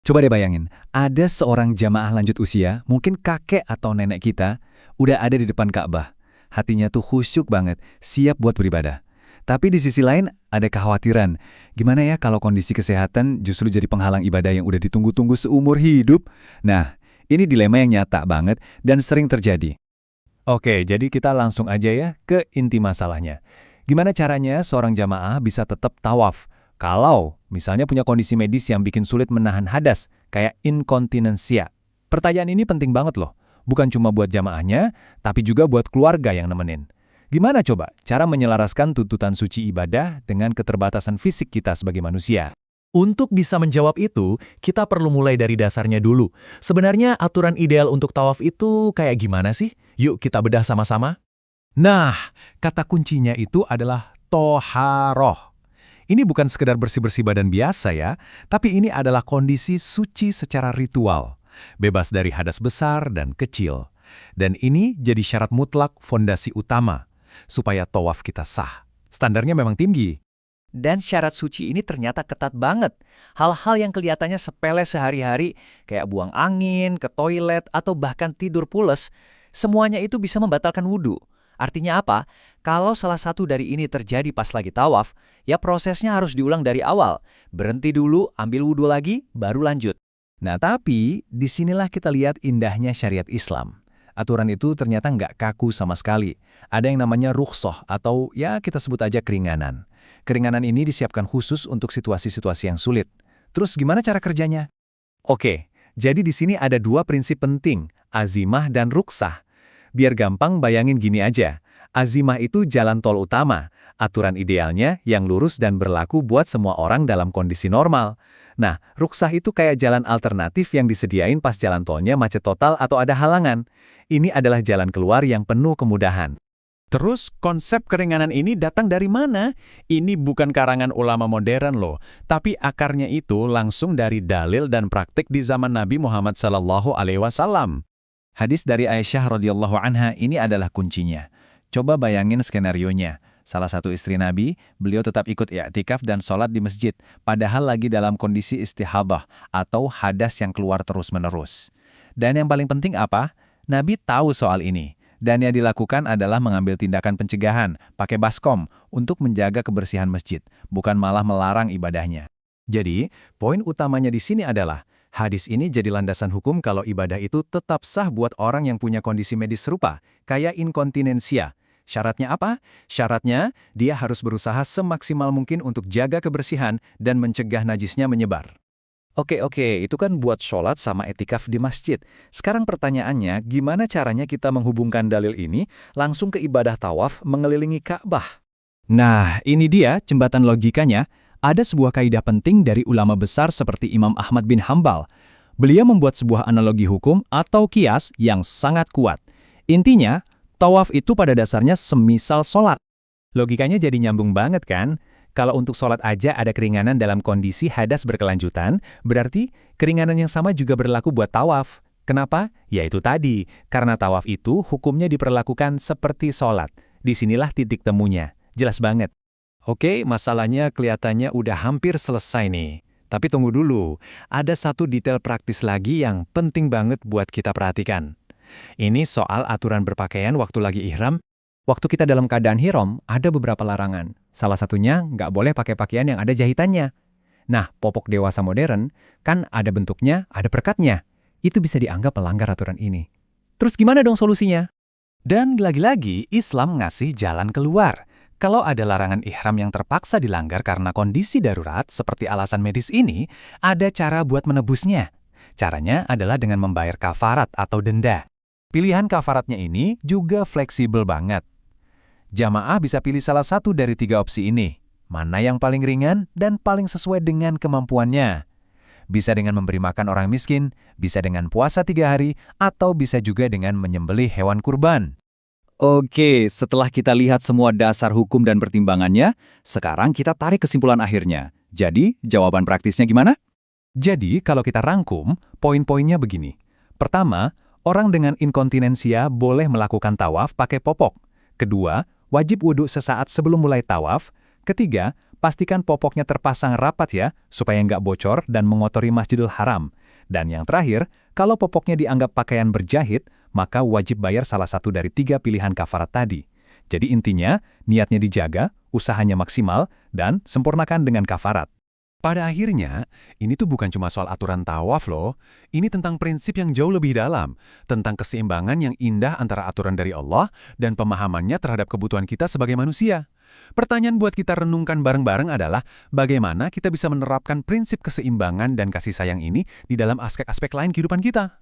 Coba deh bayangin, ada seorang jamaah lanjut usia, mungkin kakek atau nenek kita, udah ada di depan Ka'bah. Hatinya tuh khusyuk banget, siap buat beribadah. Tapi di sisi lain, ada kekhawatiran. Gimana ya kalau kondisi kesehatan justru jadi penghalang ibadah yang udah ditunggu-tunggu seumur hidup? Nah, ini dilema yang nyata banget dan sering terjadi. Oke, jadi kita langsung aja ya ke inti masalahnya. Gimana caranya seorang jamaah bisa tetap tawaf? Kalau misalnya punya kondisi medis yang bikin sulit menahan hadas, kayak inkontinensia. Pertanyaan ini penting banget loh. Bukan cuma buat jamaahnya, tapi juga buat keluarga yang nemenin. Gimana coba cara menyelaraskan tuntutan suci ibadah dengan keterbatasan fisik kita sebagai manusia? Untuk bisa menjawab itu, kita perlu mulai dari dasarnya dulu. Sebenarnya aturan ideal untuk tawaf itu kayak gimana sih? Yuk kita bedah sama-sama. Nah, kata kuncinya itu adalah toharoh. Ini bukan sekedar bersih-bersih badan biasa ya, tapi ini adalah kondisi suci secara ritual, bebas dari hadas besar dan kecil. Dan ini jadi syarat mutlak fondasi utama, supaya tawaf kita sah. Standarnya memang tinggi. Dan syarat suci ini ternyata ketat banget. Hal-hal yang kelihatannya sepele sehari-hari, kayak buang angin, ke toilet, atau bahkan tidur pules, semuanya itu bisa membatalkan wudhu. Artinya apa? Kalau salah satu dari ini terjadi pas lagi tawaf, ya prosesnya harus diulang dari awal. Berhenti dulu, ambil wudhu lagi, baru lanjut. Nah, tapi disinilah kita lihat indahnya syariat Islam. Aturan itu ternyata nggak kaku sama sekali. Ada yang namanya rukhsah atau ya kita sebut aja keringanan. Keringanan ini disiapkan khusus untuk situasi-situasi yang sulit. Terus gimana cara kerjanya? Oke, jadi di sini ada dua prinsip penting, azimah dan rukhsah. Biar gampang bayangin gini aja. Azimah itu jalan tol utama, aturan idealnya yang lurus dan berlaku buat semua orang dalam kondisi normal. Nah, rukhsah itu kayak jalan alternatif yang disediain pas jalan tolnya macet total atau ada halangan. Ini adalah jalan keluar yang penuh kemudahan. Terus konsep keringanan ini datang dari mana? Ini bukan karangan ulama modern loh, tapi akarnya itu langsung dari dalil dan praktik di zaman Nabi Muhammad SAW. Hadis dari Aisyah radhiyallahu anha ini adalah kuncinya. Coba bayangin skenarionya. Salah satu istri Nabi, beliau tetap ikut i'tikaf dan sholat di masjid, padahal lagi dalam kondisi istihadah atau hadas yang keluar terus-menerus. Dan yang paling penting apa? Nabi tahu soal ini. Dan yang dilakukan adalah mengambil tindakan pencegahan, pakai baskom, untuk menjaga kebersihan masjid, bukan malah melarang ibadahnya. Jadi, poin utamanya di sini adalah, hadis ini jadi landasan hukum kalau ibadah itu tetap sah buat orang yang punya kondisi medis serupa, kayak inkontinensia. Syaratnya apa? Syaratnya, dia harus berusaha semaksimal mungkin untuk jaga kebersihan dan mencegah najisnya menyebar. Oke, itu kan buat sholat sama etikaf di masjid. Sekarang pertanyaannya, gimana caranya kita menghubungkan dalil ini langsung ke ibadah tawaf mengelilingi Ka'bah? Nah, ini dia jembatan logikanya. Ada sebuah kaidah penting dari ulama besar seperti Imam Ahmad bin Hambal. Beliau membuat sebuah analogi hukum atau kias yang sangat kuat. Intinya, tawaf itu pada dasarnya semisal sholat. Logikanya jadi nyambung banget kan? Kalau untuk sholat aja ada keringanan dalam kondisi hadas berkelanjutan, berarti keringanan yang sama juga berlaku buat tawaf. Kenapa? Ya itu tadi, karena tawaf itu hukumnya diperlakukan seperti sholat. Disinilah titik temunya. Jelas banget. Oke, masalahnya kelihatannya udah hampir selesai nih. Tapi tunggu dulu, ada satu detail praktis lagi yang penting banget buat kita perhatikan. Ini soal aturan berpakaian waktu lagi ihram. Waktu kita dalam keadaan ihram, ada beberapa larangan. Salah satunya nggak boleh pakai pakaian yang ada jahitannya. Nah, popok dewasa modern kan ada bentuknya, ada perkatnya. Itu bisa dianggap melanggar aturan ini. Terus gimana dong solusinya? Dan lagi-lagi Islam ngasih jalan keluar. Kalau ada larangan ihram yang terpaksa dilanggar karena kondisi darurat seperti alasan medis ini, ada cara buat menebusnya. Caranya adalah dengan membayar kafarat atau denda. Pilihan kafaratnya ini juga fleksibel banget. Jamaah bisa pilih salah satu dari 3 opsi ini. Mana yang paling ringan dan paling sesuai dengan kemampuannya. Bisa dengan memberi makan orang miskin, bisa dengan puasa 3 hari, atau bisa juga dengan menyembelih hewan kurban. Oke, setelah kita lihat semua dasar hukum dan pertimbangannya, sekarang kita tarik kesimpulan akhirnya. Jadi, jawaban praktisnya gimana? Jadi, kalau kita rangkum, poin-poinnya begini. Pertama, orang dengan inkontinensia boleh melakukan tawaf pakai popok. Kedua, wajib wudhu sesaat sebelum mulai tawaf. Ketiga, pastikan popoknya terpasang rapat ya, supaya nggak bocor dan mengotori Masjidil Haram. Dan yang terakhir, kalau popoknya dianggap pakaian berjahit, maka wajib bayar salah satu dari 3 pilihan kafarat tadi. Jadi intinya, niatnya dijaga, usahanya maksimal, dan sempurnakan dengan kafarat. Pada akhirnya, ini tuh bukan cuma soal aturan tawaf loh. Ini tentang prinsip yang jauh lebih dalam, tentang keseimbangan yang indah antara aturan dari Allah dan pemahamannya terhadap kebutuhan kita sebagai manusia. Pertanyaan buat kita renungkan bareng-bareng adalah, bagaimana kita bisa menerapkan prinsip keseimbangan dan kasih sayang ini di dalam aspek-aspek lain kehidupan kita?